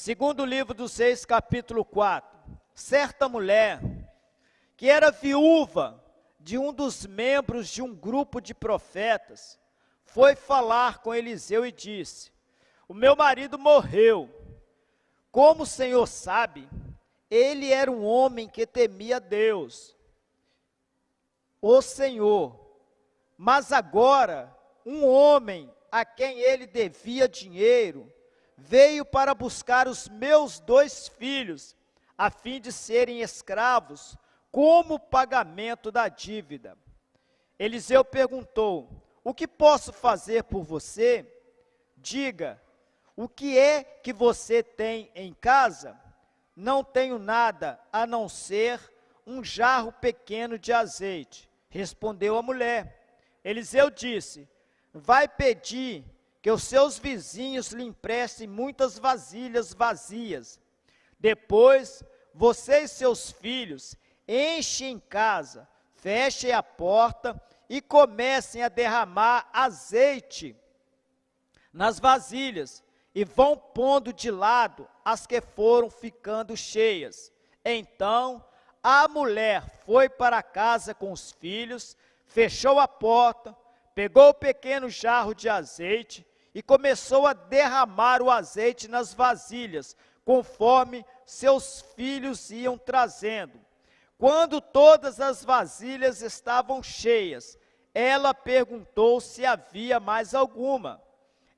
Segundo livro dos Reis, capítulo 4. Certa mulher, que era viúva de um dos membros de um grupo de profetas, foi falar com Eliseu e disse: o meu marido morreu. Como o Senhor sabe, ele era um homem que temia Deus, o Senhor. Mas agora, um homem a quem ele devia dinheiro, veio para buscar os meus 2 filhos, a fim de serem escravos, como pagamento da dívida. Eliseu perguntou: o que posso fazer por você? Diga, o que é que você tem em casa? Não tenho nada, a não ser um jarro pequeno de azeite, respondeu a mulher. Eliseu disse: vai pedir que os seus vizinhos lhe emprestem muitas vasilhas vazias. Depois, você e seus filhos enchem em casa, fechem a porta e comecem a derramar azeite nas vasilhas, e vão pondo de lado as que foram ficando cheias. Então, a mulher foi para casa com os filhos, fechou a porta, pegou o pequeno jarro de azeite e começou a derramar o azeite nas vasilhas, conforme seus filhos iam trazendo. Quando todas as vasilhas estavam cheias, ela perguntou se havia mais alguma.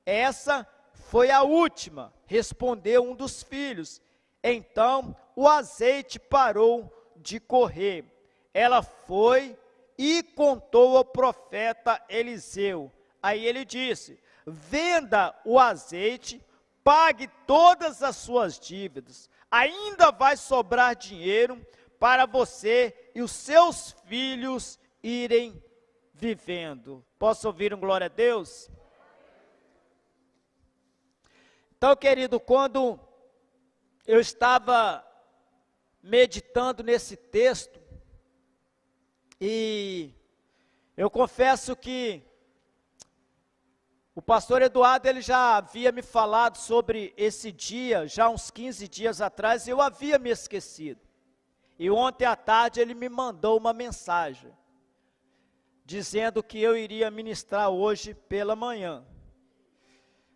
Essa foi a última, respondeu um dos filhos. Então o azeite parou de correr. Ela foi e contou ao profeta Eliseu. Aí ele disse: venda o azeite, pague todas as suas dívidas, ainda vai sobrar dinheiro para você e os seus filhos irem vivendo. Posso ouvir um glória a Deus? Então, querido, quando eu estava meditando nesse texto, e eu confesso que o pastor Eduardo, ele já havia me falado sobre esse dia, já uns 15 dias atrás, e eu havia me esquecido. E ontem à tarde ele me mandou uma mensagem, dizendo que eu iria ministrar hoje pela manhã.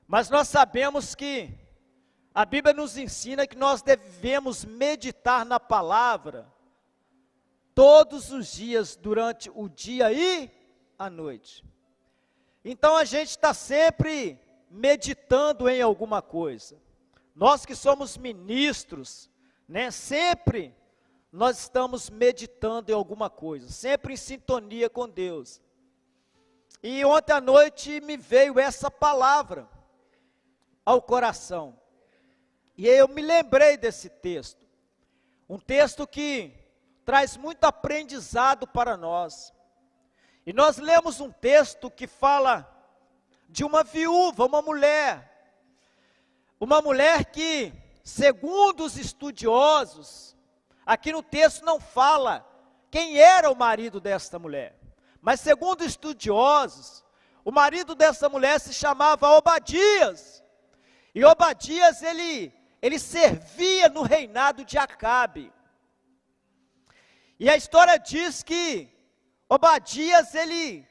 Mas nós sabemos que a Bíblia nos ensina que nós devemos meditar na palavra todos os dias, durante o dia e a noite. Então a gente está sempre meditando em alguma coisa. Nós que somos ministros, né, sempre nós estamos meditando em alguma coisa, sempre em sintonia com Deus. E ontem à noite me veio essa palavra ao coração. E eu me lembrei desse texto. Um texto que traz muito aprendizado para nós. E nós lemos um texto que fala de uma viúva, uma mulher que, segundo os estudiosos, aqui no texto não fala quem era o marido desta mulher, mas segundo estudiosos, o marido dessa mulher se chamava Obadias, e Obadias ele servia no reinado de Acabe. E a história diz que Obadias, ele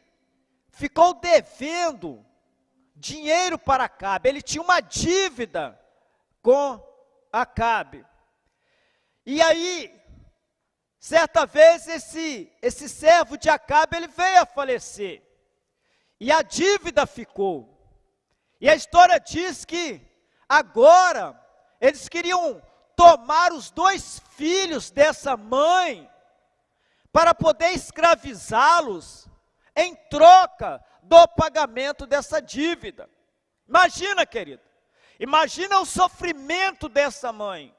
ficou devendo dinheiro para Acabe, ele tinha uma dívida com Acabe. E aí, certa vez, esse servo de Acabe, ele veio a falecer, e a dívida ficou. E a história diz que agora, eles queriam tomar os 2 filhos dessa mãe, para poder escravizá-los, em troca do pagamento dessa dívida. Imagina, querido, imagina o sofrimento dessa mãe,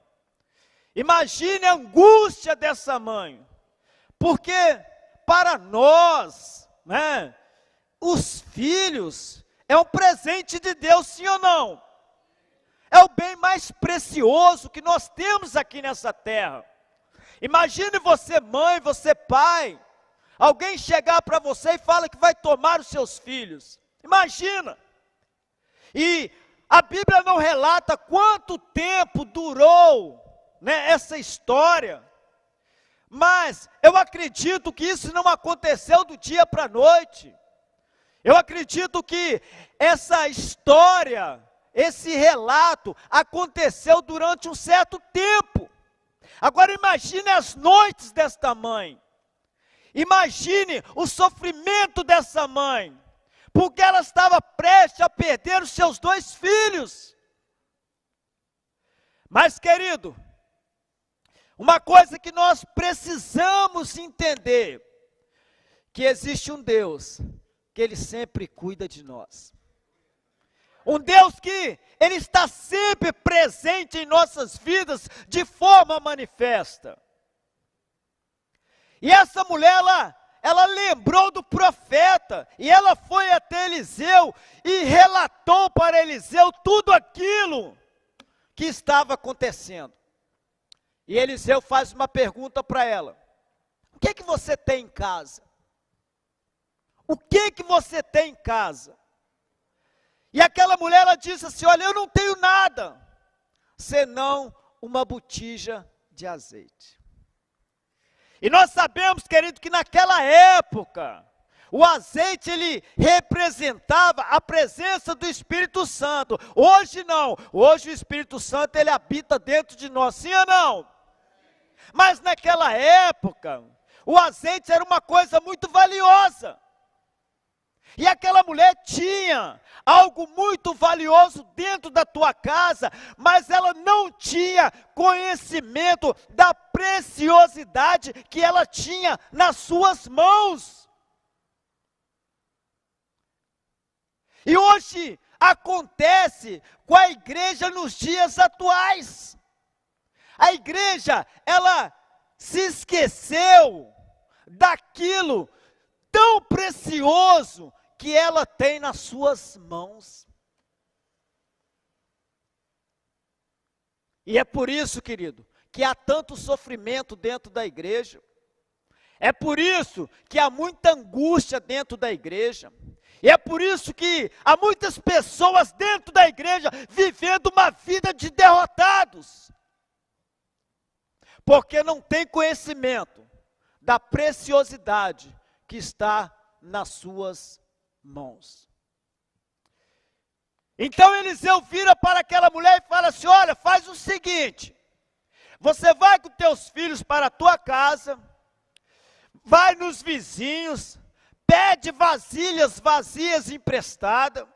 imagine a angústia dessa mãe, porque para nós, né, os filhos é um presente de Deus, sim ou não? É o bem mais precioso que nós temos aqui nessa terra. Imagine você mãe, você pai, alguém chegar para você e fala que vai tomar os seus filhos. Imagina. E a Bíblia não relata quanto tempo durou, né, essa história, mas eu acredito que isso não aconteceu do dia para a noite. Eu acredito que essa história, esse relato, aconteceu durante um certo tempo. Agora imagine as noites desta mãe. Imagine o sofrimento dessa mãe, porque ela estava prestes a perder os seus 2 filhos. Mas, querido, uma coisa que nós precisamos entender, que existe um Deus, que Ele sempre cuida de nós. Um Deus que Ele está sempre presente em nossas vidas, de forma manifesta. E essa mulher, ela lembrou do profeta, e ela foi até Eliseu, e relatou para Eliseu tudo aquilo que estava acontecendo. E Eliseu faz uma pergunta para ela: o que você tem em casa? O que você tem em casa? E aquela mulher, ela disse assim: olha, eu não tenho nada, senão uma botija de azeite. E nós sabemos, querido, que naquela época, o azeite, ele representava a presença do Espírito Santo. Hoje não, hoje o Espírito Santo, ele habita dentro de nós, sim ou não? Mas naquela época, o azeite era uma coisa muito valiosa. E aquela mulher tinha algo muito valioso dentro da tua casa, mas ela não tinha conhecimento da preciosidade que ela tinha nas suas mãos. E hoje acontece com a igreja nos dias atuais. A igreja, ela se esqueceu daquilo tão precioso que ela tem nas suas mãos. E é por isso, querido, que há tanto sofrimento dentro da igreja. É por isso que há muita angústia dentro da igreja. E é por isso que há muitas pessoas dentro da igreja vivendo uma vida de derrotados. Porque não tem conhecimento da preciosidade que está nas suas mãos. Então Eliseu vira para aquela mulher e fala assim: olha, faz o seguinte, você vai com teus filhos para a tua casa, vai nos vizinhos, pede vasilhas vazias emprestadas,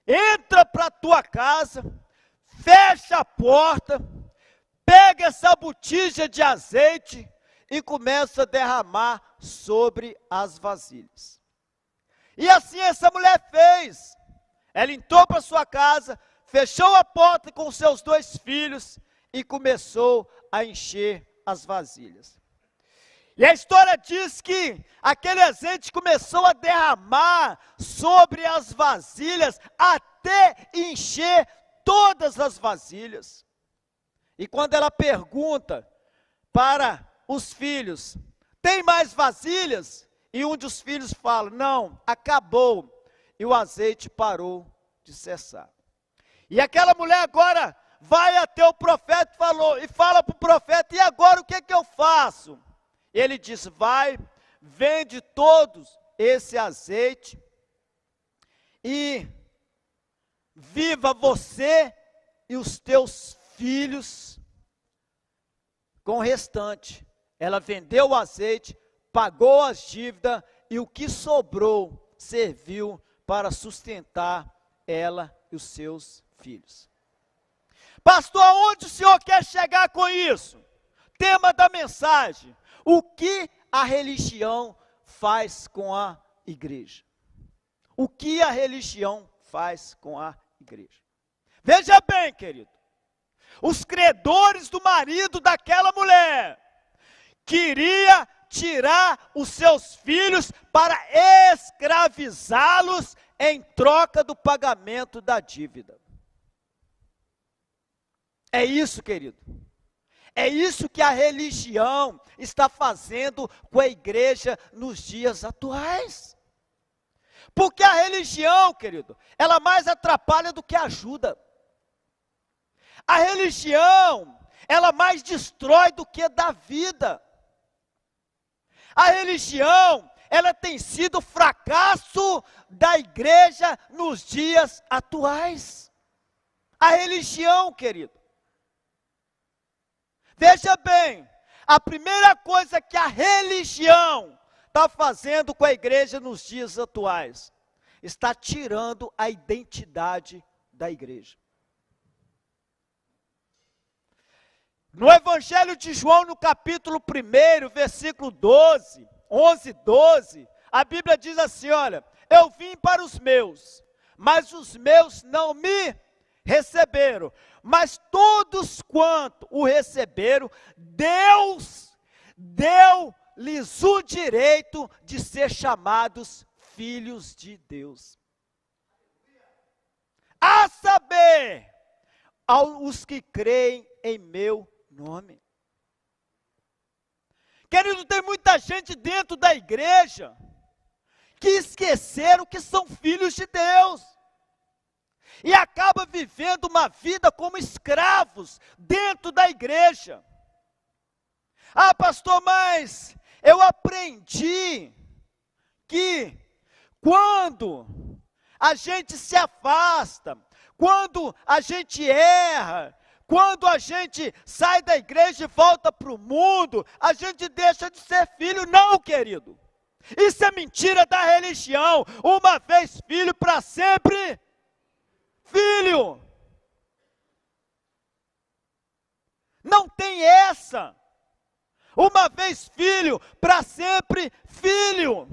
entra para a tua casa, fecha a porta, pega essa botija de azeite e começa a derramar sobre as vasilhas. E assim essa mulher fez. Ela entrou para sua casa, fechou a porta com seus 2 filhos e começou a encher as vasilhas. E a história diz que aquele azeite começou a derramar sobre as vasilhas até encher todas as vasilhas. E quando ela pergunta para os filhos: tem mais vasilhas? E um dos filhos fala: não, acabou. E o azeite parou de cessar. E aquela mulher agora vai até o profeta e fala para o profeta: e agora o que eu faço? Ele diz: vai, vende todos esse azeite e viva você e os teus filhos com o restante. Ela vendeu o azeite, pagou as dívidas e o que sobrou serviu para sustentar ela e os seus filhos. Pastor, aonde o senhor quer chegar com isso? Tema da mensagem: o que a religião faz com a igreja? O que a religião faz com a igreja? Veja bem, querido, os credores do marido daquela mulher queria tirar os seus filhos para escravizá-los em troca do pagamento da dívida. É isso, querido. É isso que a religião está fazendo com a igreja nos dias atuais. Porque a religião, querido, ela mais atrapalha do que ajuda. A religião, ela mais destrói do que dá vida. A religião, ela tem sido o fracasso da igreja nos dias atuais. A religião, querido. Veja bem, a primeira coisa que a religião está fazendo com a igreja nos dias atuais, está tirando a identidade da igreja. No Evangelho de João, no capítulo 1, versículo 12, 11, 12, a Bíblia diz assim, olha, eu vim para os meus, mas os meus não me receberam, mas todos quanto o receberam, Deus deu-lhes o direito de ser chamados filhos de Deus. A saber, aos que creem em meu nome. Querido, tem muita gente dentro da igreja que esqueceram que são filhos de Deus e acaba vivendo uma vida como escravos dentro da igreja. Ah, pastor, mas eu aprendi que quando a gente se afasta, quando a gente erra, quando a gente sai da igreja e volta para o mundo, a gente deixa de ser filho. Não, querido. Isso é mentira da religião. Uma vez filho, para sempre filho. Não tem essa. Uma vez filho, para sempre filho.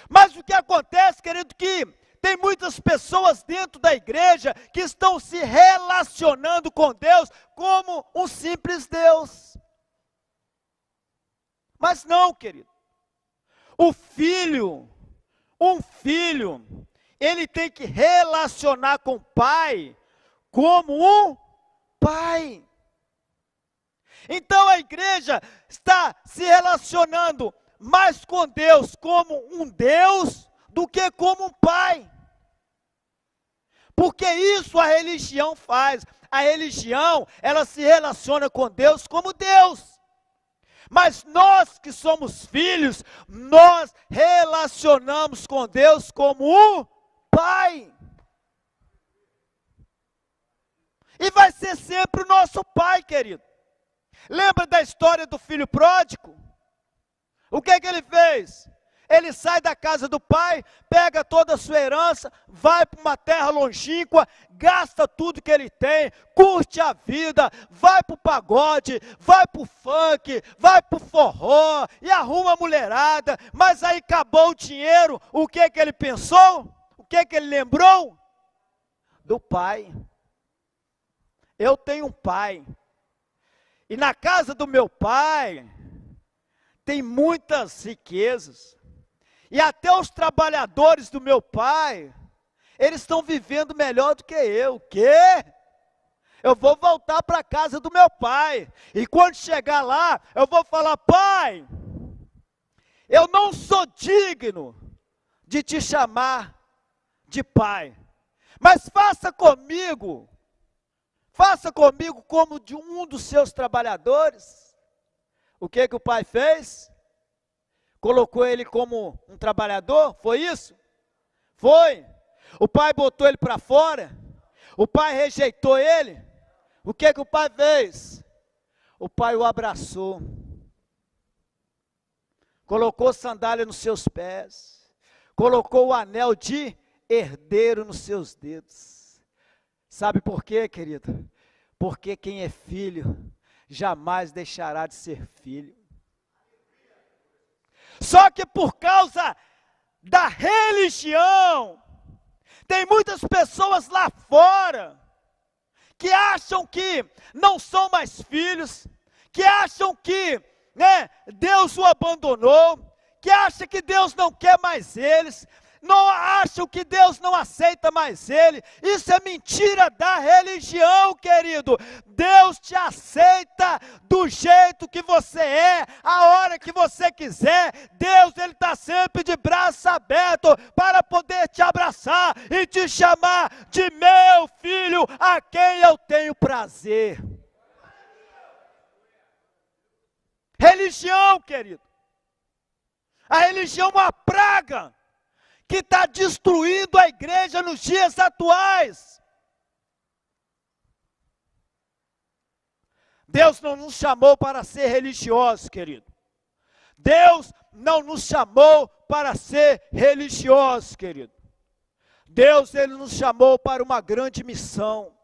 Mas o que acontece, querido, que tem muitas pessoas dentro da igreja que estão se relacionando com Deus como um simples Deus. Mas não, querido. Um filho, ele tem que relacionar com o pai como um pai. Então a igreja está se relacionando mais com Deus como um Deus do que como um pai. Porque isso a religião faz. A religião, ela se relaciona com Deus como Deus. Mas nós que somos filhos, nós relacionamos com Deus como um pai. E vai ser sempre o nosso pai, querido. Lembra da história do filho pródigo? O que ele fez? Ele sai da casa do pai, pega toda a sua herança, vai para uma terra longínqua, gasta tudo que ele tem, curte a vida, vai para o pagode, vai para o funk, vai para o forró, e arruma a mulherada, mas aí acabou o dinheiro, o que ele pensou? O que ele lembrou? Do pai. Eu tenho um pai, e na casa do meu pai, tem muitas riquezas. E até os trabalhadores do meu pai, eles estão vivendo melhor do que eu. O quê? Eu vou voltar para a casa do meu pai. E quando chegar lá, eu vou falar, pai, eu não sou digno de te chamar de pai. Mas faça comigo como de um dos seus trabalhadores. O que o pai fez? Colocou ele como um trabalhador? Foi isso? Foi. O pai botou ele para fora? O pai rejeitou ele? O que o pai fez? O pai o abraçou. Colocou sandália nos seus pés. Colocou o anel de herdeiro nos seus dedos. Sabe por quê, querido? Porque quem é filho jamais deixará de ser filho. Só que por causa da religião, tem muitas pessoas lá fora que acham que não são mais filhos, que acham que Deus o abandonou, que acham que Deus não quer mais eles. não acham que Deus não aceita mais ele. Isso é mentira da religião, querido. Deus te aceita do jeito que você é, a hora que você quiser. Deus, ele está sempre de braço aberto para poder te abraçar e te chamar de meu filho, a quem eu tenho prazer. Religião, querido. A religião é uma praga que está destruindo a igreja nos dias atuais. Deus não nos chamou para ser religiosos, querido. Deus não nos chamou para ser religiosos, querido. Deus, ele nos chamou para uma grande missão.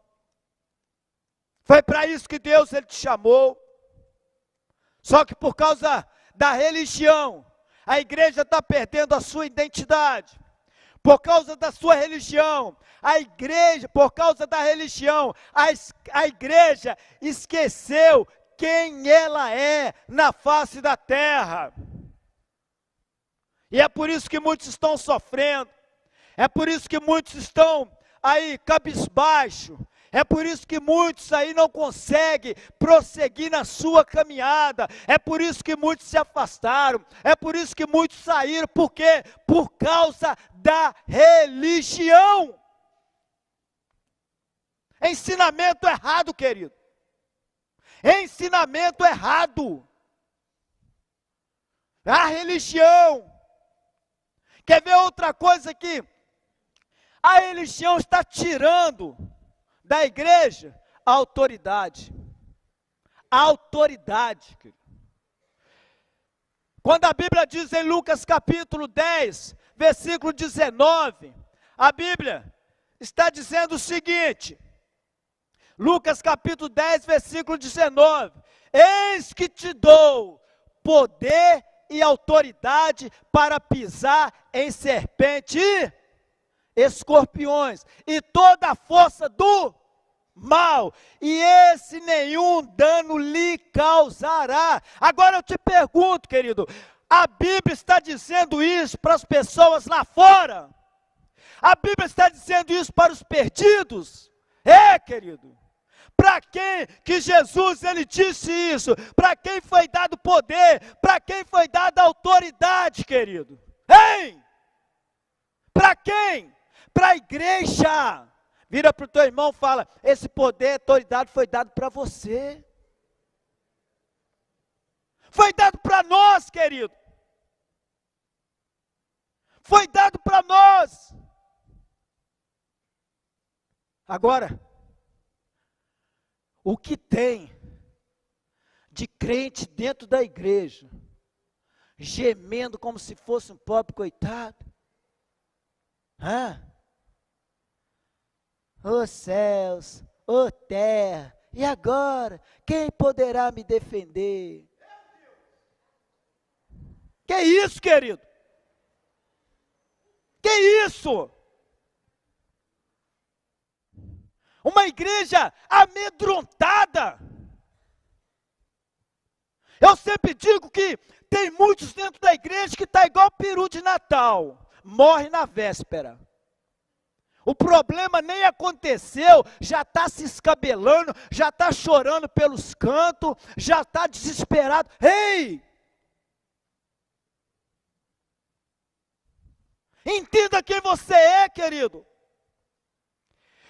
Foi para isso que Deus, ele te chamou. Só que por causa da religião, a igreja está perdendo a sua identidade. Por causa da sua religião, a igreja, por causa da religião, a igreja esqueceu quem ela é na face da terra. E é por isso que muitos estão sofrendo. É por isso que muitos estão aí cabisbaixo. É por isso que muitos aí não conseguem prosseguir na sua caminhada. É por isso que muitos se afastaram. É por isso que muitos saíram. Por quê? Por causa da religião. Ensinamento errado, querido. Ensinamento errado. A religião. Quer ver outra coisa aqui? A religião está tirando da igreja a autoridade. A autoridade. Quando a Bíblia diz em Lucas capítulo 10, versículo 19, a Bíblia está dizendo o seguinte, Lucas capítulo 10, versículo 19, eis que te dou poder e autoridade para pisar em serpente e escorpiões, e toda a força do mal, e esse nenhum dano lhe causará. Agora eu te pergunto, querido, a Bíblia está dizendo isso para as pessoas lá fora? A Bíblia está dizendo isso para os perdidos? É, querido. Para quem que Jesus, ele disse isso? Para quem foi dado poder? Para quem foi dada autoridade, querido? Hein? Para quem? Para a igreja. Vira para o teu irmão e fala, esse poder, autoridade foi dado para você. Foi dado para nós, querido. Foi dado para nós. Agora, o que tem de crente dentro da igreja, gemendo como se fosse um pobre coitado? Ô céus, ô terra, e agora? Quem poderá me defender? Que isso, querido? Que isso? Uma igreja amedrontada. Eu sempre digo que tem muitos dentro da igreja que está igual peru de Natal, morre na véspera. O problema nem aconteceu, já está se escabelando, já está chorando pelos cantos, já está desesperado. Ei! Entenda quem você é, querido.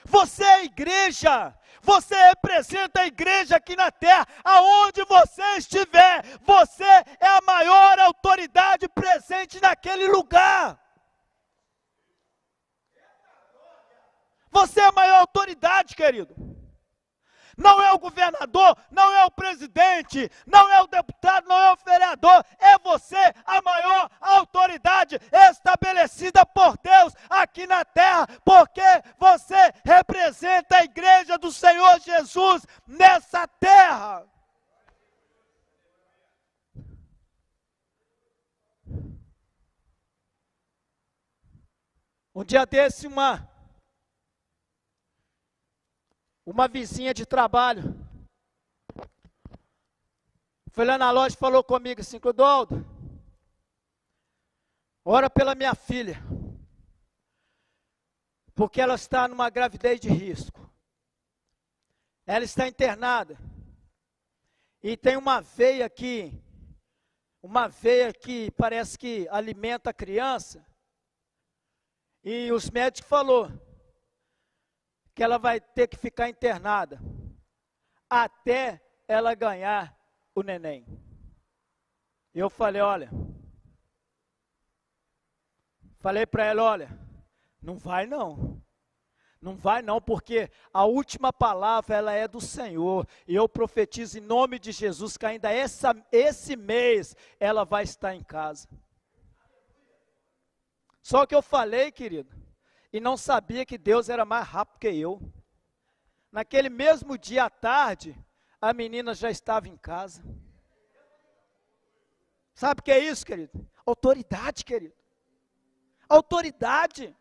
Você é a igreja, você representa a igreja aqui na terra, aonde você estiver, você é a maior autoridade presente naquele lugar. Você é a maior autoridade, querido. Não é o governador, não é o presidente, não é o deputado, não é o vereador. É você a maior autoridade estabelecida por Deus aqui na terra. Porque você representa a igreja do Senhor Jesus nessa terra. Um dia desse, uma vizinha de trabalho foi lá na loja e falou comigo assim, Clodoaldo, ora pela minha filha. porque ela está numa gravidez de risco. Ela está internada. E tem uma veia que parece que alimenta a criança. E os médicos falaram que ela vai ter que ficar internada até ela ganhar o neném. Eu falei, falei para ela, não vai não, porque a última palavra ela é do Senhor, e eu profetizo em nome de Jesus que ainda esse mês ela vai estar em casa. Só que eu falei, querido, e não sabia que Deus era mais rápido que eu. Naquele mesmo dia à tarde, a menina já estava em casa. Sabe o que é isso, querido? Autoridade, querido. Autoridade.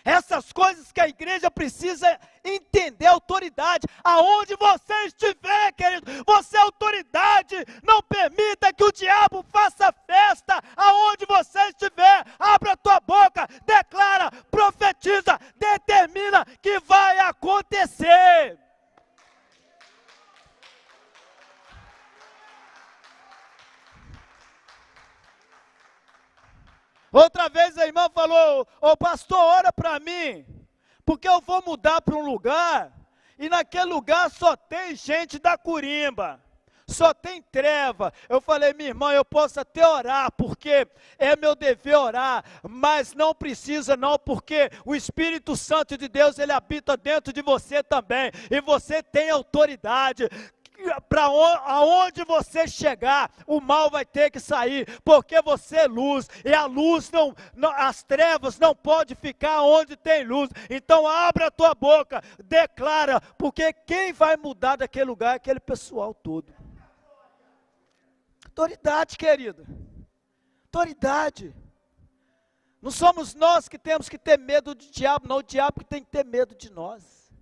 Essas coisas que a igreja precisa entender, autoridade. Aonde você estiver, querido, você é autoridade. Não permita que o diabo faça festa. Aonde você estiver, abra a tua boca, declara, profetiza, determina que vai acontecer. Outra vez a irmã falou, pastor, ora para mim, porque eu vou mudar para um lugar, e naquele lugar só tem gente da curimba, só tem treva. Eu falei, minha irmã, eu posso até orar, porque é meu dever orar, mas não precisa não, porque o Espírito Santo de Deus, ele habita dentro de você também, e você tem autoridade. Para aonde você chegar, o mal vai ter que sair, porque você é luz, e a luz as trevas não podem ficar onde tem luz. Então abra a tua boca, declara, porque quem vai mudar daquele lugar é aquele pessoal todo. Autoridade, querido, autoridade. Não somos nós que temos que ter medo do diabo, não, o diabo que tem que ter medo de nós.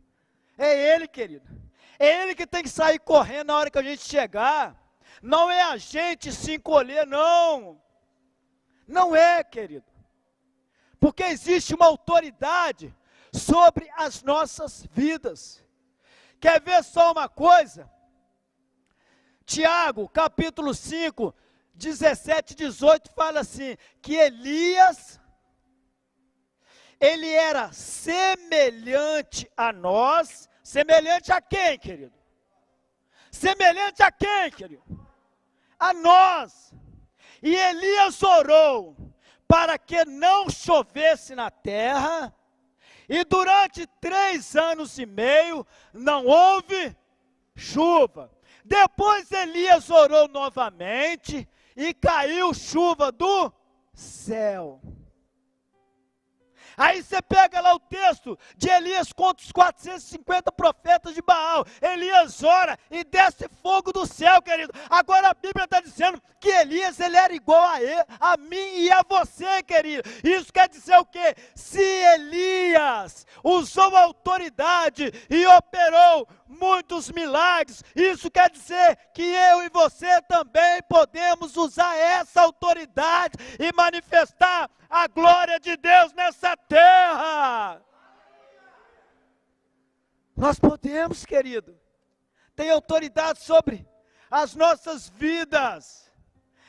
É ele, querido. É ele que tem que sair correndo na hora que a gente chegar. Não é a gente se encolher, não. Não é, querido. Porque existe uma autoridade sobre as nossas vidas. Quer ver só uma coisa? Tiago, capítulo 5, 17 e 18, fala assim, que Elias, ele era semelhante a nós. Semelhante a quem, querido? Semelhante a quem, querido? A nós. E Elias orou para que não chovesse na terra, e durante 3 anos e meio não houve chuva. Depois Elias orou novamente, e caiu chuva do céu. Aí você pega lá o texto de Elias contra os 450 profetas de Baal. Elias ora e desce fogo do céu, querido. Agora a Bíblia está dizendo que Elias, ele era igual a mim e a você, querido. Isso quer dizer o quê? Se Elias usou a autoridade e operou muitos milagres, isso quer dizer que eu e você também podemos usar essa autoridade e manifestar a glória de Deus nessa terra. Nós podemos, querido, tem autoridade sobre as nossas vidas.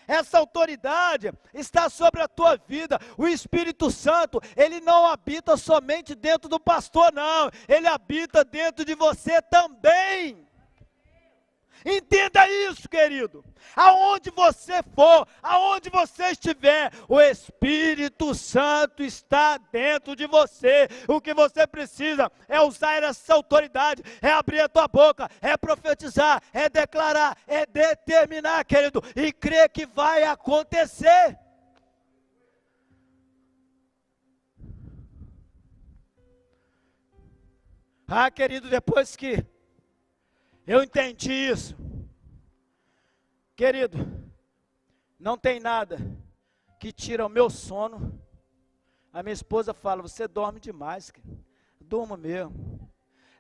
Essa autoridade está sobre a tua vida. O Espírito Santo, ele não habita somente dentro do pastor, não. Ele habita dentro de você também. Entenda isso, querido. Aonde você for, aonde você estiver, o Espírito Santo está dentro de você. O que você precisa é usar essa autoridade, é abrir a tua boca, é profetizar, é declarar, é determinar, querido, e crer que vai acontecer. Ah, querido, depois que eu entendi isso, querido, não tem nada que tira o meu sono. A minha esposa fala, você dorme demais, querido. Durmo mesmo.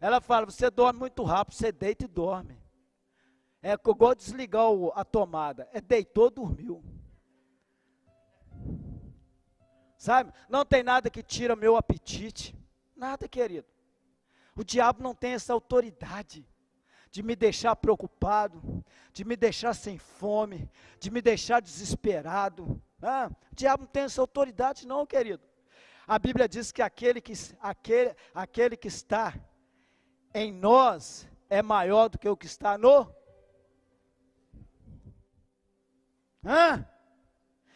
Ela fala, você dorme muito rápido, você deita e dorme. É que eu gosto de desligar a tomada, deitou, dormiu. sabe? Não tem nada que tira meu apetite, nada, querido. O diabo não tem essa autoridade de me deixar preocupado, de me deixar sem fome, de me deixar desesperado. O diabo não tem essa autoridade não, querido. A Bíblia diz que aquele que está em nós é maior do que o que está no...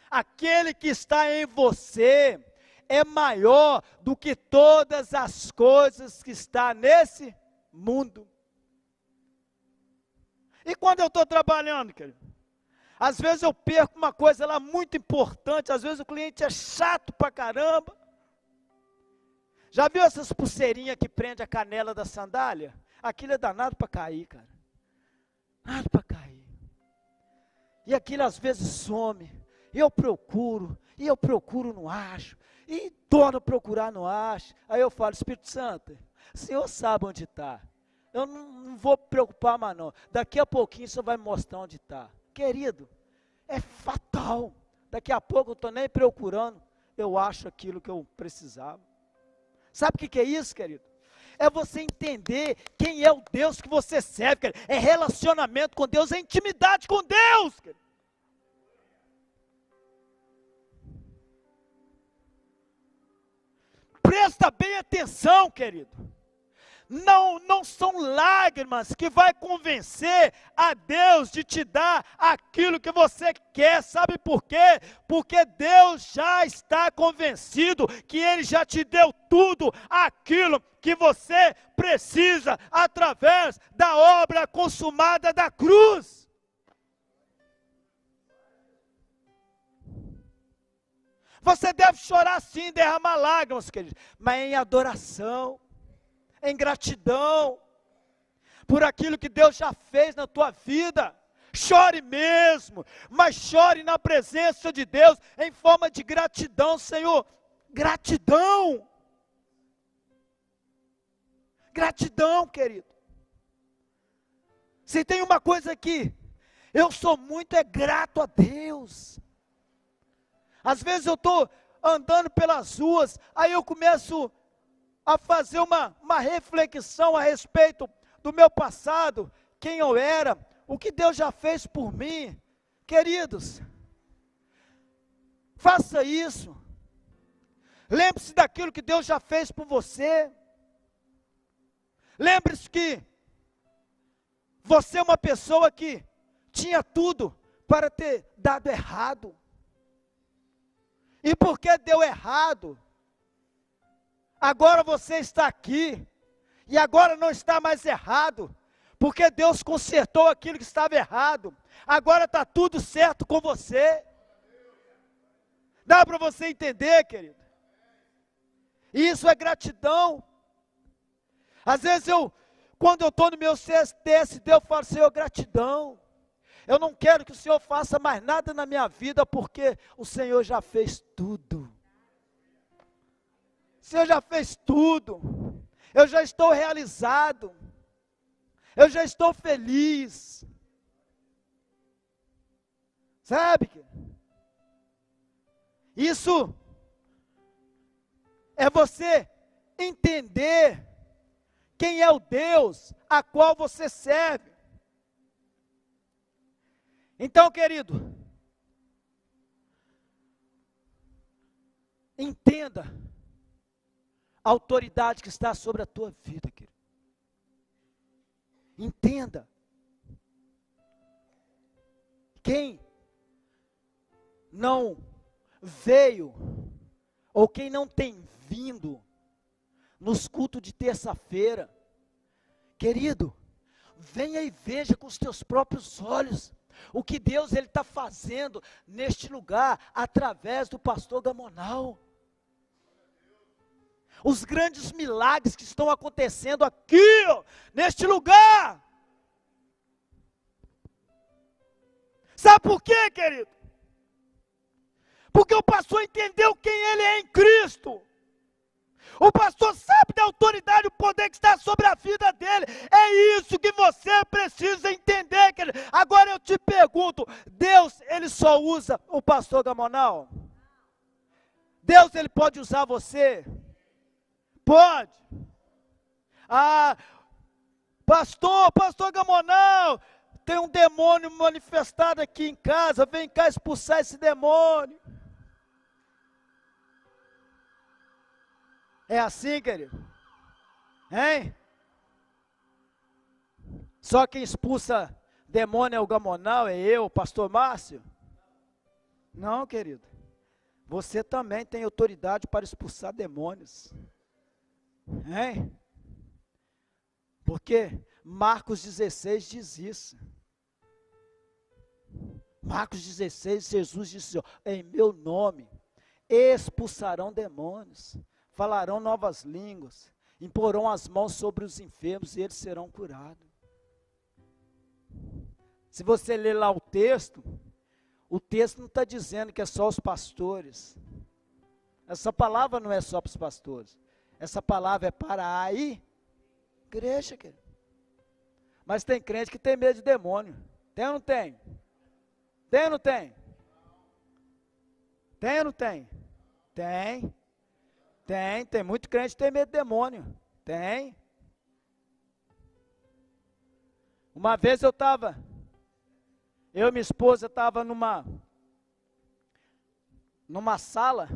Aquele que está em você é maior do que todas as coisas que está nesse mundo. E quando eu estou trabalhando, querido, às vezes eu perco uma coisa lá muito importante, às vezes o cliente é chato pra caramba. Já viu essas pulseirinhas que prende a canela da sandália? Aquilo é danado para cair, cara. Nada para cair. E aquilo às vezes some. E eu procuro, não acho. E torno a procurar, não acho. Aí eu falo, Espírito Santo, o Senhor sabe onde está. Eu não vou me preocupar mais não. Daqui a pouquinho o Senhor vai me mostrar onde está. Querido, é fatal. Daqui a pouco eu estou nem procurando. Eu acho aquilo que eu precisava. Sabe o que é isso, querido? É você entender quem é o Deus que você serve, querido. É relacionamento com Deus, é intimidade com Deus, querido. Presta bem atenção, querido. Não são lágrimas que vai convencer a Deus de te dar aquilo que você quer, sabe por quê? Porque Deus já está convencido que Ele já te deu tudo aquilo que você precisa através da obra consumada da cruz. Você deve chorar sim, derramar lágrimas, querido, mas em adoração, em gratidão, por aquilo que Deus já fez na tua vida. Chore mesmo, mas chore na presença de Deus, em forma de gratidão, Senhor, gratidão, gratidão, querido. Se tem uma coisa aqui, eu sou muito grato a Deus. Às vezes eu estou andando pelas ruas, aí eu começo a fazer uma reflexão a respeito do meu passado, quem eu era, o que Deus já fez por mim. Queridos, faça isso. Lembre-se daquilo que Deus já fez por você. Lembre-se que você é uma pessoa que tinha tudo para ter dado errado. E porque deu errado, agora você está aqui, e agora não está mais errado, porque Deus consertou aquilo que estava errado, agora está tudo certo com você. Dá para você entender, querido? Isso é gratidão. Às vezes quando eu estou no meu TSD, eu falo, Senhor, gratidão. Eu não quero que o Senhor faça mais nada na minha vida, porque o Senhor já fez tudo. O Senhor já fez tudo. Eu já estou realizado. Eu já estou feliz. Sabe? Isso é você entender quem é o Deus a qual você serve. Então, querido, entenda a autoridade que está sobre a tua vida, querido. Entenda. Quem não veio, ou quem não tem vindo nos cultos de terça-feira, querido, venha e veja com os teus próprios olhos o que Deus está fazendo neste lugar, através do pastor Gamonal. Os grandes milagres que estão acontecendo aqui, neste lugar. Sabe por quê, querido? Porque o pastor entendeu quem ele é em Cristo. O pastor sabe da autoridade e o poder que está sobre a vida dele. É isso que você precisa entender, querido. Agora eu te pergunto, Deus, ele só usa o pastor Gamonal? Deus, Ele pode usar você? Pode. Ah, pastor Gamonal, tem um demônio manifestado aqui em casa, vem cá expulsar esse demônio. É assim, querido? Hein? Só quem expulsa demônio é o Gamonal, é eu, o pastor Márcio? Não, querido. Você também tem autoridade para expulsar demônios. Hein? Porque Marcos 16 diz isso. Marcos 16, Jesus disse, em meu nome, expulsarão demônios, falarão novas línguas, imporão as mãos sobre os enfermos e eles serão curados. Se você ler lá o texto não está dizendo que é só os pastores. Essa palavra não é só para os pastores. Essa palavra é para a igreja, querido. Mas tem crente que tem medo de demônio. Tem ou não tem? Tem ou não tem? Tem ou não tem? Tem muito crente que tem medo de demônio. Tem. Uma vez eu e minha esposa estava numa sala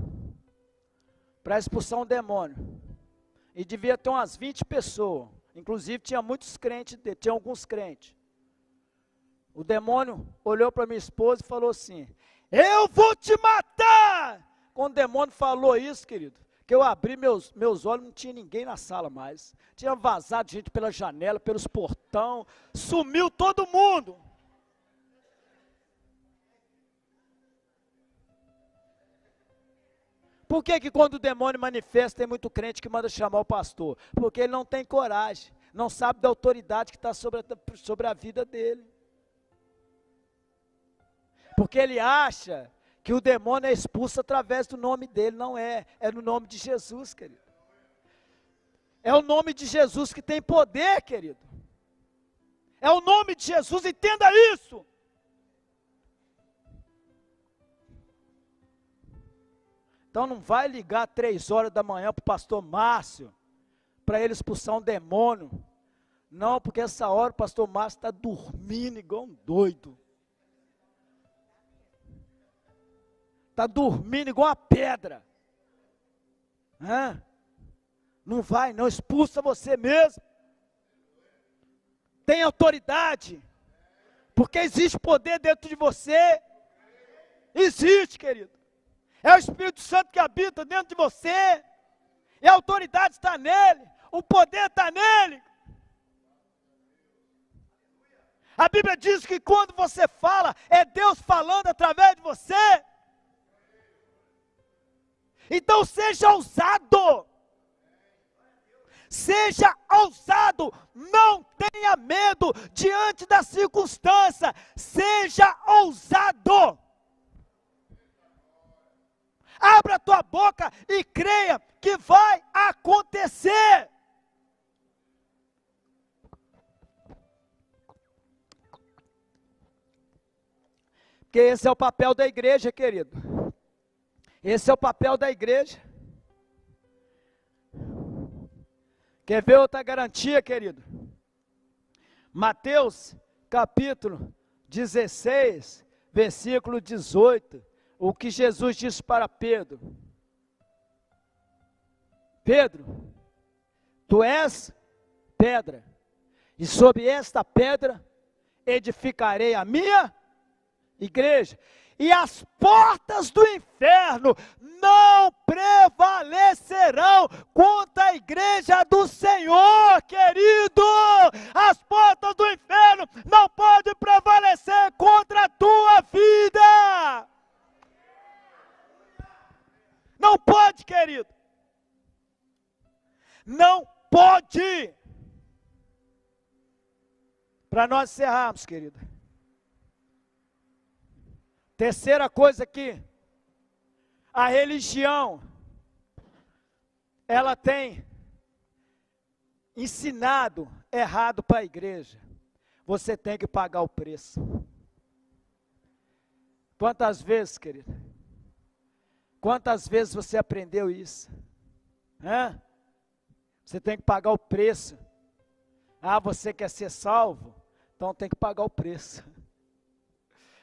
para expulsar um demônio. E devia ter umas 20 pessoas. Inclusive tinha muitos crentes, tinha alguns crentes. O demônio olhou para minha esposa e falou assim, eu vou te matar! Quando o demônio falou isso, querido, que eu abri meus olhos, não tinha ninguém na sala mais. Tinha vazado gente pela janela, pelos portão, sumiu todo mundo. Por que quando o demônio manifesta, tem muito crente que manda chamar o pastor? Porque ele não tem coragem, não sabe da autoridade que está sobre a vida dele. Porque ele acha que o demônio é expulso através do nome dele, não é no nome de Jesus, querido. É o nome de Jesus que tem poder, querido. É o nome de Jesus, entenda isso. Então não vai ligar 3 horas da manhã para o pastor Márcio, para ele expulsar um demônio. Não, porque essa hora o pastor Márcio está dormindo igual um doido. Está dormindo igual uma pedra. Não vai, não, expulsa você mesmo. Tem autoridade. Porque existe poder dentro de você. Existe, querido. É o Espírito Santo que habita dentro de você. E a autoridade está nele. O poder está nele. A Bíblia diz que quando você fala, é Deus falando através de você. Então seja ousado. Seja ousado. Não tenha medo diante da circunstância. Seja ousado. Abra a tua boca e creia que vai acontecer. Porque esse é o papel da igreja, querido. Esse é o papel da igreja. Quer ver outra garantia, querido? Mateus capítulo 16, versículo 18. O que Jesus disse para Pedro: Pedro, tu és pedra, e sobre esta pedra edificarei a minha igreja, e as portas do inferno não prevalecerão contra a igreja do Senhor, querido. As portas do inferno não podem prevalecer contra a tua vida. Não pode, querido. Não pode. Para nós encerrarmos, querido. Terceira coisa aqui. A religião, ela tem ensinado errado para a igreja. Você tem que pagar o preço. Quantas vezes, querido, Quantas vezes você aprendeu isso? Hã? Você tem que pagar o preço. Ah, você quer ser salvo? Então tem que pagar o preço.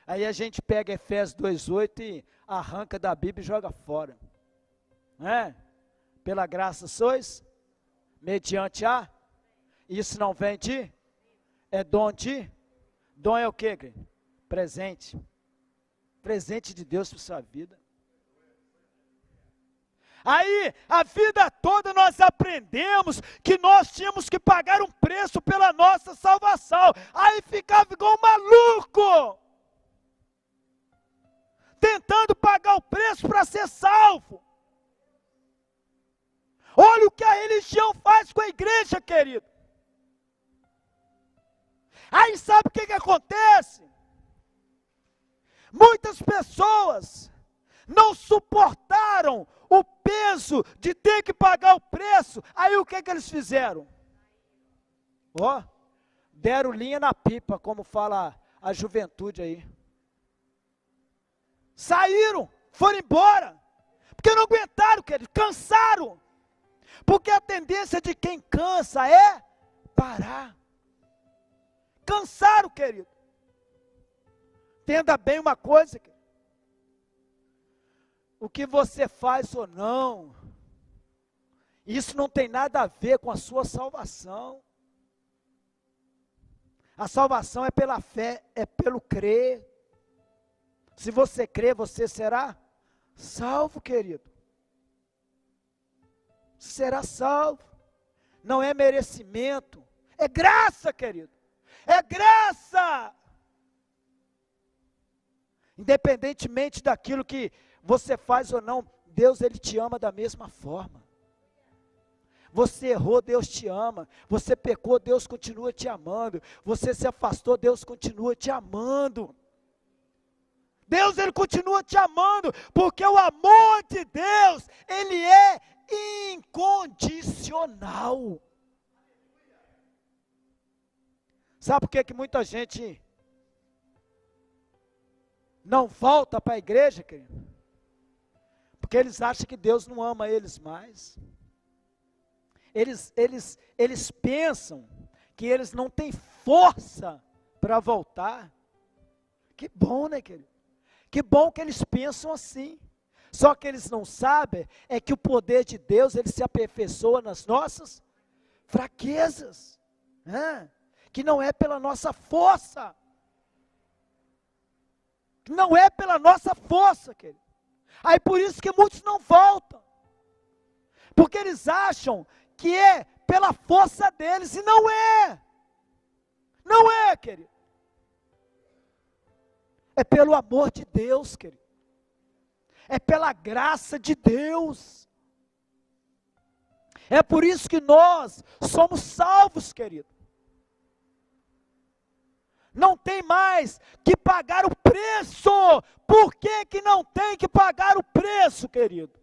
Aí a gente pega Efésios 2:8 e arranca da Bíblia e joga fora. Pela graça sois, mediante a, isso não vem de, é dom de, dom é o quê, querido? Presente. Presente de Deus para sua vida. Aí, a vida toda nós aprendemos que nós tínhamos que pagar um preço pela nossa salvação. Aí ficava igual um maluco, tentando pagar o preço para ser salvo. Olha o que a religião faz com a igreja, querido. Aí sabe o que acontece? Muitas pessoas não suportaram o peso de ter que pagar o preço. Aí o que eles fizeram? Deram linha na pipa, como fala a juventude aí. Saíram, foram embora, porque não aguentaram, querido, cansaram. Porque a tendência de quem cansa é parar. Cansaram, querido. Entenda bem uma coisa, querido. O que você faz ou não, isso não tem nada a ver com a sua salvação. A salvação é pela fé, é pelo crer. Se você crer, você será salvo, querido. Será salvo. Não é merecimento, é graça, querido. É graça. Independentemente daquilo que você faz ou não, Deus, Ele te ama da mesma forma. Você errou, Deus te ama. Você pecou, Deus continua te amando. Você se afastou, Deus continua te amando. Deus, Ele continua te amando, porque o amor de Deus, Ele é incondicional. Sabe por que muita gente não volta para a igreja, querido? Porque eles acham que Deus não ama eles mais. Eles pensam que eles não têm força para voltar. Que bom, né, querido? Que bom que eles pensam assim. Só que eles não sabem é que o poder de Deus, ele se aperfeiçoa nas nossas fraquezas. Que não é pela nossa força. Não é pela nossa força, querido. Aí por isso que muitos não voltam. Porque eles acham que é pela força deles, e não é. Não é, querido. É pelo amor de Deus, querido. É pela graça de Deus. É por isso que nós somos salvos, querido. Não tem mais que pagar o preço. Por que que não tem que pagar o preço, querido?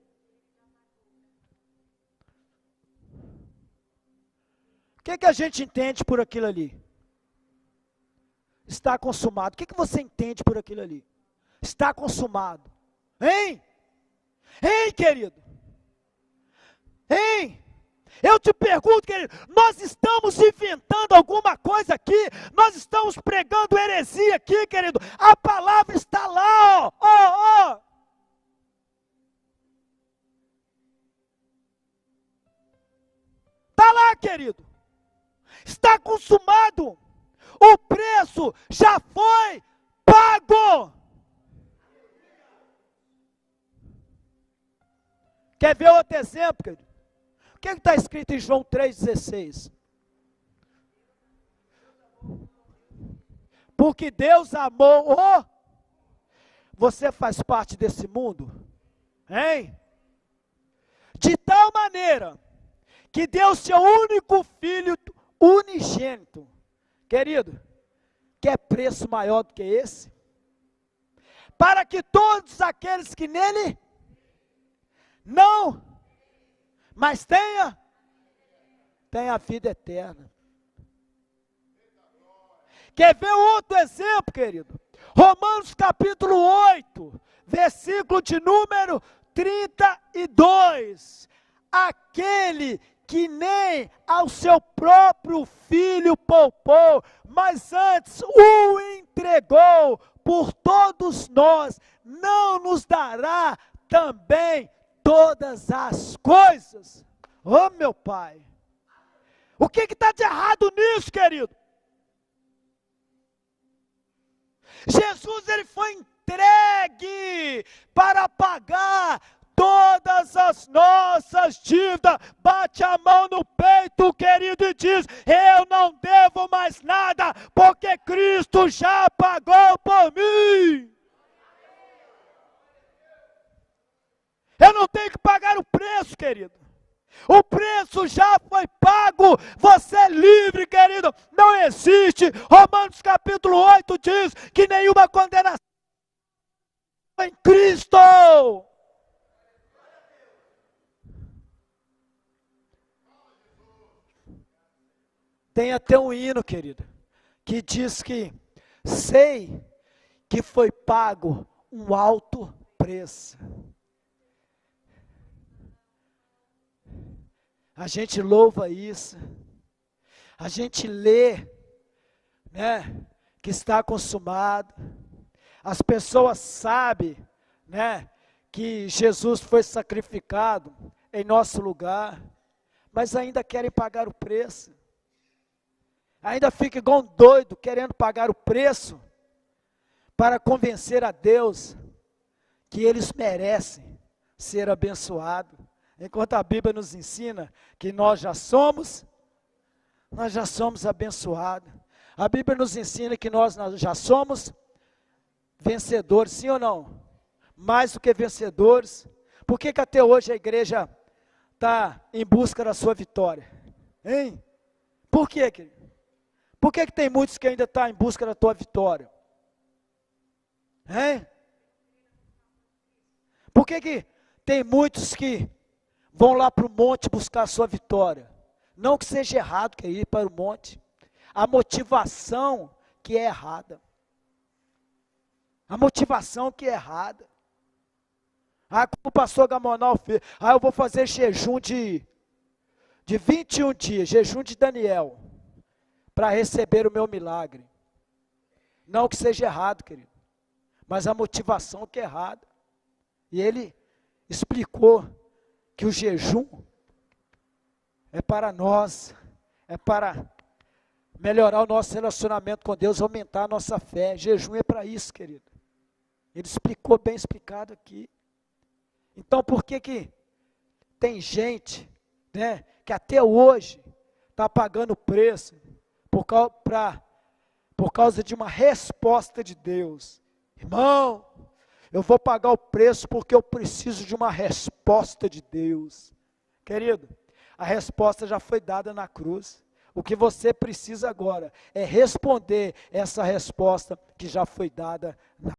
O que a gente entende por aquilo ali? Está consumado. O que você entende por aquilo ali? Está consumado. Hein? Hein, querido? Hein? Eu te pergunto, querido, nós estamos inventando alguma coisa aqui? Nós estamos pregando heresia aqui, querido? A palavra está lá, ó. Está lá, querido. Está consumado. O preço já foi pago. Quer ver outro exemplo, querido? O que está escrito em João 3,16? Porque Deus amou o... Você faz parte desse mundo? Hein? De tal maneira que deu seu único filho unigênito. Querido, quer preço maior do que esse? Para que todos aqueles que nele não, mas tenha a vida eterna. Quer ver outro exemplo, querido? Romanos capítulo 8, versículo de número 32, aquele que nem ao seu próprio filho poupou, mas antes o entregou por todos nós, não nos dará também todas as coisas? Oh, meu Pai, o que está de errado nisso, querido? Jesus, ele foi entregue para pagar todas as nossas dívidas. Bate a mão no peito, querido, e diz: eu não devo mais nada, porque Cristo já pagou por mim. Eu não tenho que pagar o preço, querido. O preço já foi pago, você é livre, querido, não existe. Romanos capítulo 8 diz que nenhuma condenação em Cristo. Tem até um hino, querido, que diz que sei que foi pago um alto preço. A gente louva isso, a gente lê, né, que está consumado, as pessoas sabem, né, que Jesus foi sacrificado em nosso lugar, mas ainda querem pagar o preço, ainda fica igual um doido querendo pagar o preço, para convencer a Deus que eles merecem ser abençoados. Enquanto a Bíblia nos ensina que nós já somos abençoados. A Bíblia nos ensina que nós já somos vencedores, sim ou não? Mais do que vencedores. Por que até hoje a igreja está em busca da sua vitória? Hein? Por quê, querido? Por que tem muitos que ainda estão em busca da tua vitória? Hein? Por que tem muitos que vão lá para o monte buscar a sua vitória? Não que seja errado que ir para o monte. A motivação que é errada. A motivação que é errada. Como o pastor Gamonal fez. Eu vou fazer jejum de 21 dias, jejum de Daniel, para receber o meu milagre. Não que seja errado, querido, mas a motivação que é errada. E ele explicou que o jejum é para nós, é para melhorar o nosso relacionamento com Deus, aumentar a nossa fé. Jejum é para isso, querido. Ele explicou, bem explicado aqui. Então, por que tem gente, né, que até hoje está pagando o preço por causa de uma resposta de Deus? Irmão, eu vou pagar o preço porque eu preciso de uma resposta de Deus. Querido, a resposta já foi dada na cruz. O que você precisa agora é responder essa resposta que já foi dada na